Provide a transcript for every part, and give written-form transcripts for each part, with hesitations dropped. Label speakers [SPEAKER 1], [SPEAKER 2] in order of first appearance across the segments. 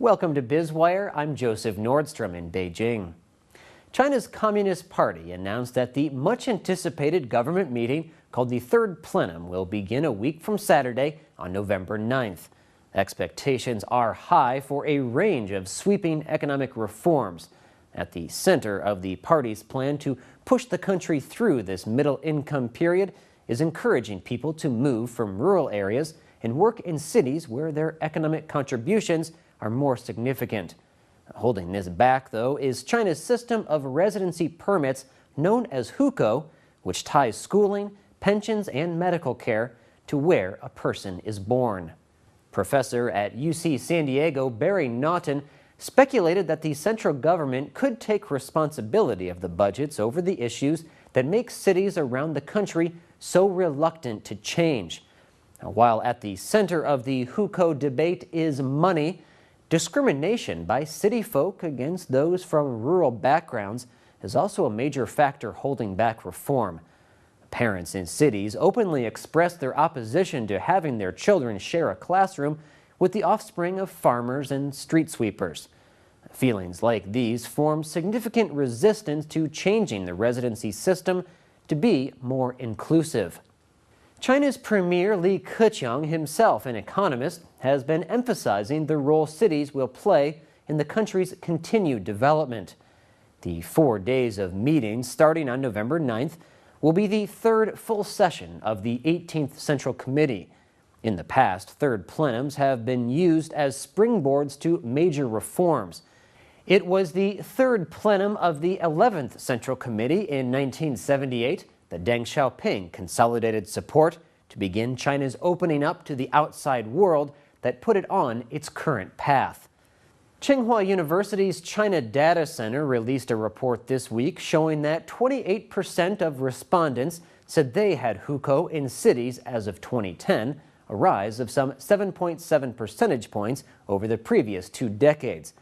[SPEAKER 1] Welcome to Biz Wire. I'm Joseph Nordstrom in Beijing. China's Communist Party announced that the much-anticipated government meeting called the Third Plenum will begin a week from Saturday on November 9th. Expectations are high for a range of sweeping economic reforms. At the center of the party's plan to push the country through this middle-income period is encouraging people to move from rural areas and work in cities where their economic contributions are more significant. Holding this back, though, is China's system of residency permits known as hukou, which ties schooling, pensions, and medical care to where a person is born. Professor at UC San Diego, Barry Naughton, speculated that the central government could take responsibility of the budgets over the issues that make cities around the country so reluctant to change. Now, while at the center of the hukou debate is money, discrimination by city folk against those from rural backgrounds is also a major factor holding back reform. Parents in cities openly express their opposition to having their children share a classroom with the offspring of farmers and street sweepers. Feelings like these form significant resistance to changing the residency system to be more inclusive. China's Premier Li Keqiang, himself an economist, has been emphasizing the role cities will play in the country's continued development. The 4 days of meetings starting on November 9th will be the third full session of the 18th Central Committee. In the past, third plenums have been used as springboards to major reforms. It was the third plenum of the 11th Central Committee in 1978 that Deng Xiaoping consolidated support to begin China's opening up to the outside world that put it on its current path. Tsinghua University's China Data Center released a report this week showing that 28% of respondents said they had hukou in cities as of 2010, a rise of some 7.7 percentage points over the previous 2 decades.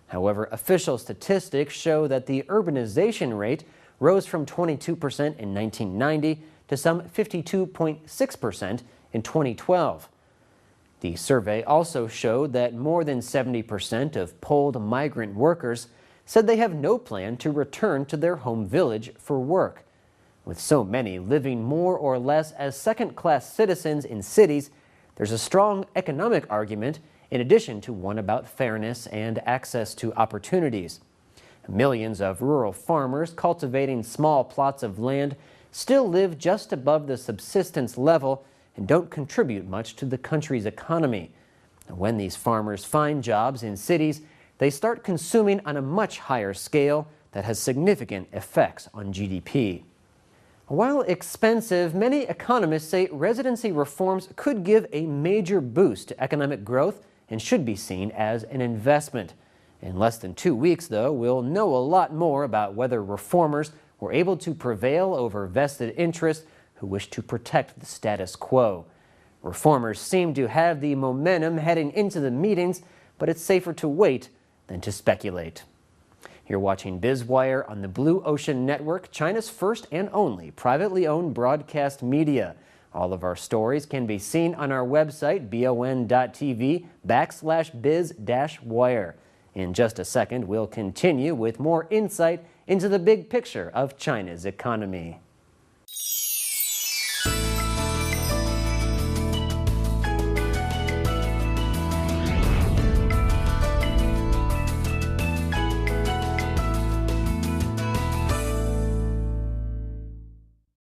[SPEAKER 1] However, official statistics show that the urbanization rate rose from 22% in 1990 to some 52.6% in 2012. The survey also showed that more than 70% of polled migrant workers said they have no plan to return to their home village for work. With so many living more or less as second-class citizens in cities, there's a strong economic argument in addition to one about fairness and access to opportunities. Millions of rural farmers cultivating small plots of land still live just above the subsistence level and don't contribute much to the country's economy. When these farmers find jobs in cities, they start consuming on a much higher scale that has significant effects on GDP. While expensive, many economists say residency reforms could give a major boost to economic growth and should be seen as an investment. In less than 2 weeks, though, we'll know a lot more about whether reformers were able to prevail over vested interests who wish to protect the status quo. Reformers seem to have the momentum heading into the meetings, but it's safer to wait than to speculate. You're watching Biz Wire on the Blue Ocean Network, China's first and only privately owned broadcast media. All of our stories can be seen on our website, BONTV/biz-wire. In just a second, we'll continue with more insight into the big picture of China's economy.